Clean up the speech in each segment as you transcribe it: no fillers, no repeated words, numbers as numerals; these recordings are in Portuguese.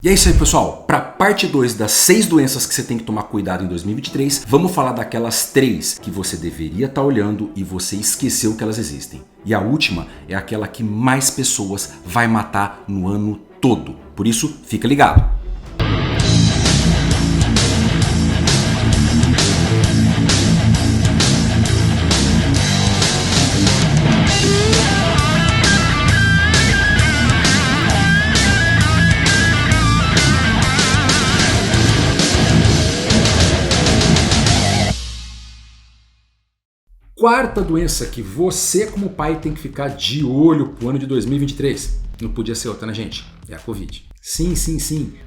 E é isso aí, pessoal. Para parte 2 das 6 doenças que você tem que tomar cuidado em 2023, vamos falar daquelas 3 que você deveria estar olhando e você esqueceu que elas existem. E a última é aquela que mais pessoas vai matar no ano todo. Por isso, fica ligado. Quarta doença que você como pai tem que ficar de olho pro ano de 2023. Não podia ser outra, né, gente? É a Covid. Sim,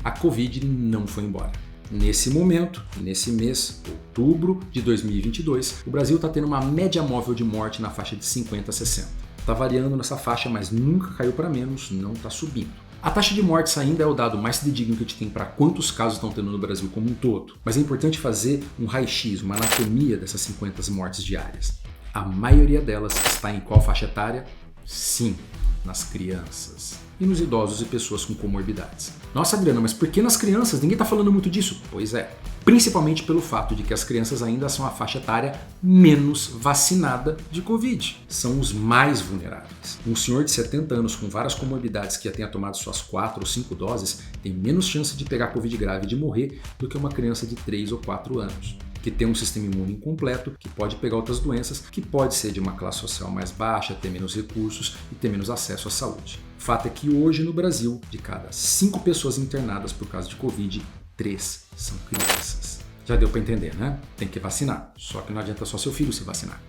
a Covid não foi embora. Nesse momento, nesse mês, outubro de 2022, o Brasil está tendo uma média móvel de morte na faixa de 50 a 60. Está variando nessa faixa, mas nunca caiu para menos, não está subindo. A taxa de mortes ainda é o dado mais fidedigno que a gente tem para quantos casos estão tendo no Brasil como um todo. Mas é importante fazer um raio-x, uma anatomia dessas 50 mortes diárias. A maioria delas está em qual faixa etária? Sim, nas crianças. E nos idosos e pessoas com comorbidades. Nossa, Adriana, mas por que nas crianças? Ninguém está falando muito disso. Pois é, principalmente pelo fato de que as crianças ainda são a faixa etária menos vacinada de Covid. São os mais vulneráveis. Um senhor de 70 anos com várias comorbidades que já tenha tomado suas 4 ou 5 doses tem menos chance de pegar Covid grave e de morrer do que uma criança de 3 ou 4 anos. Que tem um sistema imune incompleto, que pode pegar outras doenças, que pode ser de uma classe social mais baixa, ter menos recursos e ter menos acesso à saúde. O fato é que hoje no Brasil, de cada 5 pessoas internadas por causa de Covid, 3 são crianças. Já deu para entender, né? Tem que vacinar, só que não adianta só seu filho se vacinar,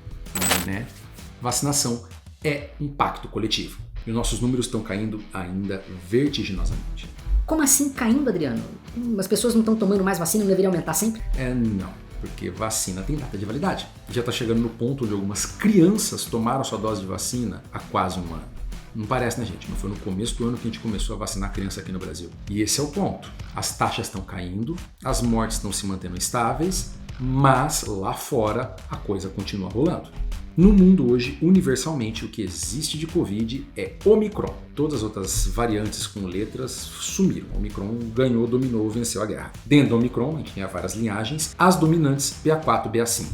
né? Vacinação é um pacto coletivo e os nossos números estão caindo ainda vertiginosamente. Como assim caindo, Adriano? As pessoas não estão tomando mais vacina, não deveria aumentar sempre? Não. Porque vacina tem data de validade. Já está chegando no ponto onde algumas crianças tomaram sua dose de vacina há quase um ano. Não parece, né, gente? Não foi no começo do ano que a gente começou a vacinar criança aqui no Brasil. E esse é o ponto. As taxas estão caindo, as mortes estão se mantendo estáveis, mas lá fora a coisa continua rolando. No mundo hoje, universalmente, o que existe de Covid é Omicron. Todas as outras variantes com letras sumiram. Omicron ganhou, dominou, venceu a guerra. Dentro do Omicron, a gente tem várias linhagens. As dominantes, BA4, BA5.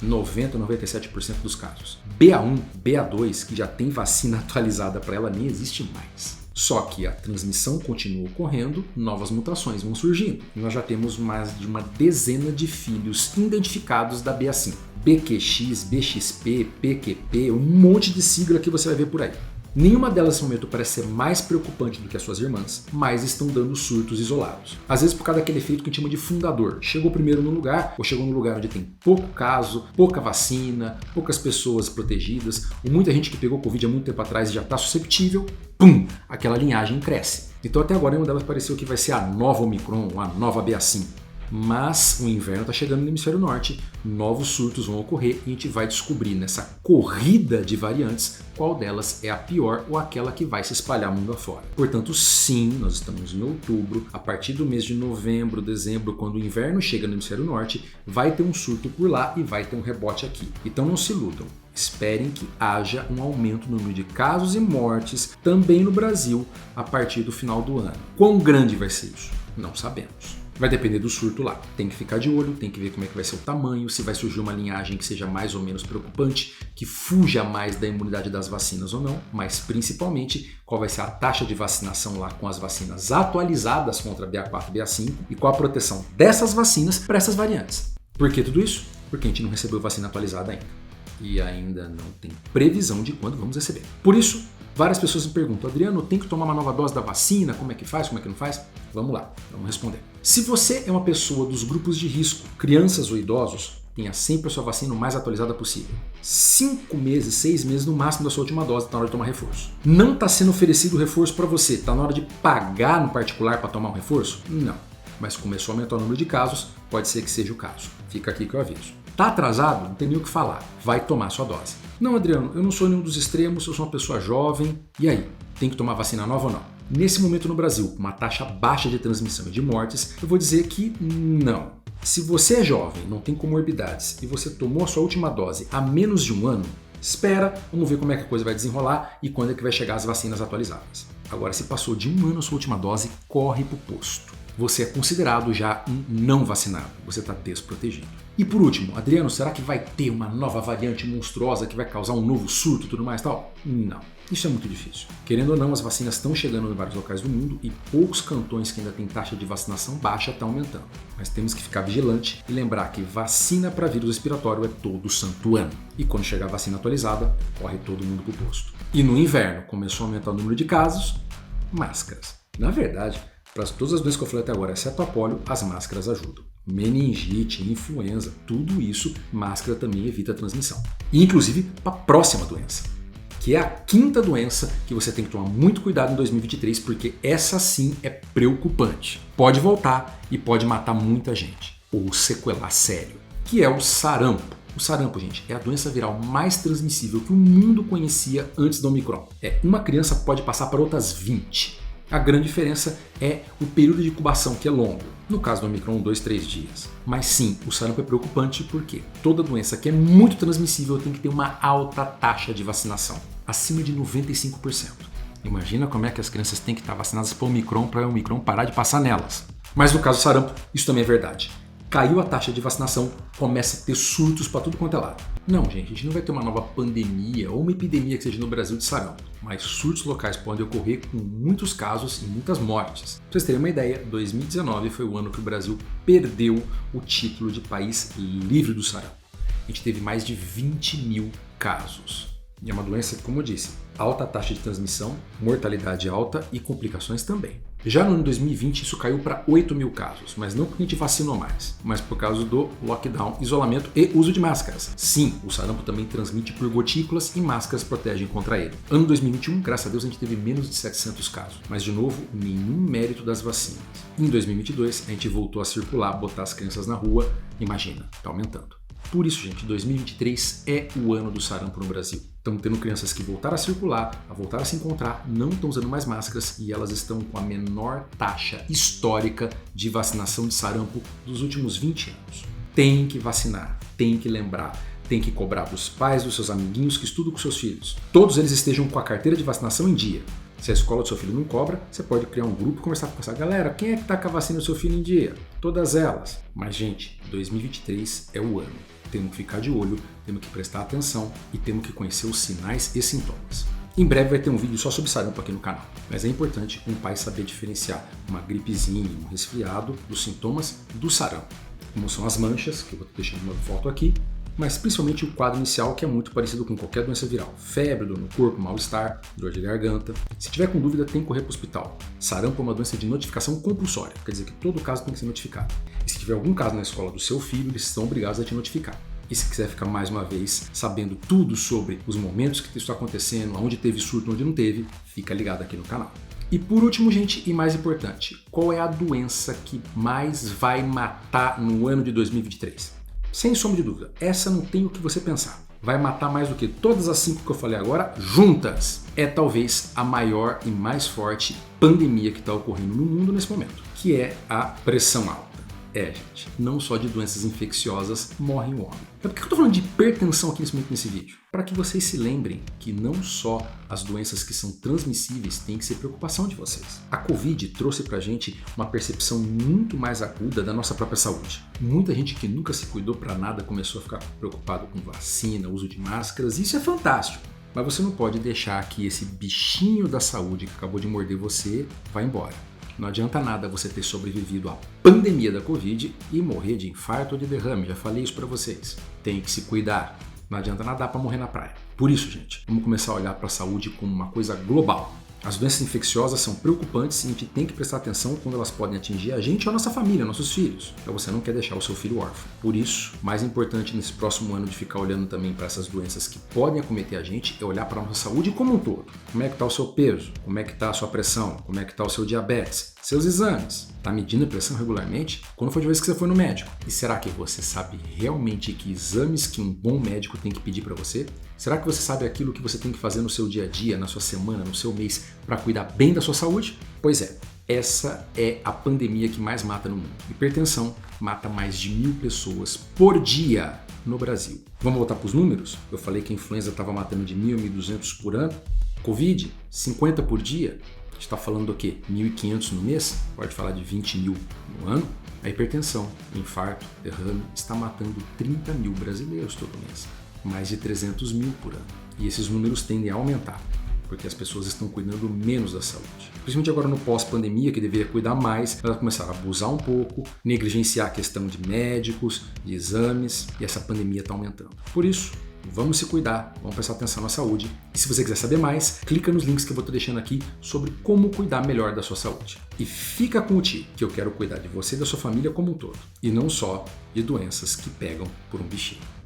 90% a 97% dos casos. BA1, BA2, que já tem vacina atualizada para ela, nem existe mais. Só que a transmissão continua ocorrendo, novas mutações vão surgindo. E nós já temos mais de uma dezena de filhos identificados da BA5. BQX, BXP, PQP, um monte de sigla que você vai ver por aí. Nenhuma delas nesse momento parece ser mais preocupante do que as suas irmãs, mas estão dando surtos isolados. Às vezes por causa daquele efeito que a gente chama de fundador. Chegou primeiro no lugar, ou chegou no lugar onde tem pouco caso, pouca vacina, poucas pessoas protegidas, ou muita gente que pegou Covid há muito tempo atrás e já está susceptível, pum, aquela linhagem cresce. Então até agora nenhuma delas pareceu que vai ser a nova Omicron, a nova BA5. Mas o inverno está chegando no hemisfério norte, novos surtos vão ocorrer e a gente vai descobrir nessa corrida de variantes qual delas é a pior ou aquela que vai se espalhar mundo afora. Portanto, sim, nós estamos em outubro, a partir do mês de novembro, dezembro, quando o inverno chega no hemisfério norte, vai ter um surto por lá e vai ter um rebote aqui. Então não se iludam. Esperem que haja um aumento no número de casos e mortes também no Brasil a partir do final do ano. Quão grande vai ser isso? Não sabemos. Vai depender do surto lá. Tem que ficar de olho, tem que ver como é que vai ser o tamanho, se vai surgir uma linhagem que seja mais ou menos preocupante, que fuja mais da imunidade das vacinas ou não, mas principalmente qual vai ser a taxa de vacinação lá com as vacinas atualizadas contra BA4 e BA5 e qual a proteção dessas vacinas para essas variantes. Por que tudo isso? Porque a gente não recebeu vacina atualizada ainda. E ainda não tem previsão de quando vamos receber. Por isso, várias pessoas me perguntam, Adriano, tem que tomar uma nova dose da vacina? Como é que faz? Como é que não faz? Vamos lá, vamos responder. Se você é uma pessoa dos grupos de risco, crianças ou idosos, tenha sempre a sua vacina o mais atualizada possível. 5 meses, 6 meses no máximo da sua última dose, está na hora de tomar reforço. Não está sendo oferecido reforço para você, está na hora de pagar no particular para tomar um reforço? Não. Mas começou a aumentar o número de casos, pode ser que seja o caso. Fica aqui que eu aviso. Tá atrasado? Não tem nem o que falar. Vai tomar sua dose. Não, Adriano, eu não sou nenhum dos extremos, eu sou uma pessoa jovem. E aí? Tem que tomar vacina nova ou não? Nesse momento no Brasil, com uma taxa baixa de transmissão e de mortes, eu vou dizer que não. Se você é jovem, não tem comorbidades e você tomou a sua última dose há menos de um ano, espera, vamos ver como é que a coisa vai desenrolar e quando é que vai chegar as vacinas atualizadas. Agora, se passou de 1 ano a sua última dose, corre para o posto. Você é considerado já um não vacinado, você está desprotegido. E por último, Adriano, será que vai ter uma nova variante monstruosa que vai causar um novo surto e tudo mais tal? Não, isso é muito difícil. Querendo ou não, as vacinas estão chegando em vários locais do mundo e poucos cantões que ainda têm taxa de vacinação baixa estão aumentando. Mas temos que ficar vigilante e lembrar que vacina para vírus respiratório é todo santo ano. E quando chegar a vacina atualizada, corre todo mundo pro posto. E no inverno, começou a aumentar o número de casos, máscaras. Na verdade, para todas as doenças que eu falei até agora, exceto a polio, as máscaras ajudam. Meningite, influenza, tudo isso, máscara também evita a transmissão. E inclusive para a próxima doença, que é a 5ª doença que você tem que tomar muito cuidado em 2023, porque essa sim é preocupante. Pode voltar e pode matar muita gente, ou sequelar sério, que é o sarampo. O sarampo, gente, é a doença viral mais transmissível que o mundo conhecia antes da Omicron. Uma criança pode passar para outras 20. A grande diferença é o período de incubação, que é longo. No caso do Omicron, 2-3 dias. Mas sim, o sarampo é preocupante porque toda doença que é muito transmissível tem que ter uma alta taxa de vacinação, acima de 95%. Imagina como é que as crianças têm que estar vacinadas para o Omicron parar de passar nelas. Mas no caso do sarampo, isso também é verdade. Caiu a taxa de vacinação, começa a ter surtos para tudo quanto é lado. Não, gente, a gente não vai ter uma nova pandemia ou uma epidemia que seja no Brasil de sarampo, mas surtos locais podem ocorrer com muitos casos e muitas mortes. Para vocês terem uma ideia, 2019 foi o ano que o Brasil perdeu o título de país livre do sarampo. A gente teve mais de 20 mil casos. E é uma doença, como eu disse, alta taxa de transmissão, mortalidade alta e complicações também. Já no ano 2020 isso caiu para 8 mil casos, mas não porque a gente vacinou mais, mas por causa do lockdown, isolamento e uso de máscaras. Sim, o sarampo também transmite por gotículas e máscaras protegem contra ele. Ano 2021, graças a Deus, a gente teve menos de 700 casos, mas de novo, nenhum mérito das vacinas. Em 2022, a gente voltou a circular, botar as crianças na rua, imagina, tá aumentando. Por isso, gente, 2023 é o ano do sarampo no Brasil. Estamos tendo crianças que voltaram a circular, a voltar a se encontrar, não estão usando mais máscaras e elas estão com a menor taxa histórica de vacinação de sarampo dos últimos 20 anos. Tem que vacinar, tem que lembrar, tem que cobrar dos pais, dos seus amiguinhos que estudam com seus filhos. Todos eles estejam com a carteira de vacinação em dia. Se a escola do seu filho não cobra, você pode criar um grupo e conversar com essa galera. Quem é que está com a vacina do seu filho em dia? Todas elas. Mas, gente, 2023 é o ano. Temos que ficar de olho, temos que prestar atenção e temos que conhecer os sinais e sintomas. Em breve vai ter um vídeo só sobre sarampo aqui no canal, mas é importante um pai saber diferenciar uma gripezinha, um resfriado, dos sintomas do sarampo, como são as manchas, que eu vou deixar uma foto aqui, mas principalmente o quadro inicial, que é muito parecido com qualquer doença viral. Febre, dor no corpo, mal-estar, dor de garganta. Se tiver com dúvida, tem que correr para o hospital. Sarampo é uma doença de notificação compulsória, quer dizer que todo caso tem que ser notificado. E se tiver algum caso na escola do seu filho, eles são obrigados a te notificar. E se quiser ficar mais uma vez sabendo tudo sobre os momentos que isso está acontecendo, onde teve surto, onde não teve, fica ligado aqui no canal. E por último, gente, e mais importante, qual é a doença que mais vai matar no ano de 2023? Sem sombra de dúvida, essa não tem o que você pensar. Vai matar mais do que todas as 5 que eu falei agora juntas. É talvez a maior e mais forte pandemia que está ocorrendo no mundo nesse momento, que é a pressão alta. Gente, não só de doenças infecciosas morre um homem. Por que eu estou falando de hipertensão aqui nesse vídeo? Para que vocês se lembrem que não só as doenças que são transmissíveis têm que ser preocupação de vocês. A Covid trouxe pra gente uma percepção muito mais aguda da nossa própria saúde. Muita gente que nunca se cuidou para nada começou a ficar preocupado com vacina, uso de máscaras, isso é fantástico. Mas você não pode deixar que esse bichinho da saúde que acabou de morder você vá embora. Não adianta nada você ter sobrevivido à pandemia da Covid e morrer de infarto ou de derrame. Já falei isso para vocês. Tem que se cuidar. Não adianta nadar para morrer na praia. Por isso, gente, vamos começar a olhar para a saúde como uma coisa global. As doenças infecciosas são preocupantes e a gente tem que prestar atenção quando elas podem atingir a gente ou a nossa família, nossos filhos. Então você não quer deixar o seu filho órfão. Por isso, mais importante nesse próximo ano de ficar olhando também para essas doenças que podem acometer a gente é olhar para a nossa saúde como um todo. Como é que está o seu peso? Como é que está a sua pressão? Como é que está o seu diabetes? Seus exames? Está medindo a pressão regularmente? Quando foi a vez que você foi no médico? E será que você sabe realmente que exames que um bom médico tem que pedir para você? Será que você sabe aquilo que você tem que fazer no seu dia a dia, na sua semana, no seu mês, para cuidar bem da sua saúde? Pois é, essa é a pandemia que mais mata no mundo. Hipertensão mata mais de 1.000 pessoas por dia no Brasil. Vamos voltar para os números? Eu falei que a influenza estava matando de 1.000 a 1.200 por ano. Covid, 50 por dia. gente está falando do quê? 1.500 no mês? Pode falar de 20 mil no ano? A hipertensão, infarto, derrame está matando 30 mil brasileiros todo mês. Mais de 300 mil por ano. E esses números tendem a aumentar, porque as pessoas estão cuidando menos da saúde. Principalmente agora no pós-pandemia, que deveria cuidar mais, elas começaram a abusar um pouco, negligenciar a questão de médicos, de exames, e essa pandemia está aumentando. Por isso, vamos se cuidar, vamos prestar atenção na saúde. E se você quiser saber mais, clica nos links que eu vou estar deixando aqui sobre como cuidar melhor da sua saúde. E fica com o Ti, que eu quero cuidar de você e da sua família como um todo, e não só de doenças que pegam por um bichinho.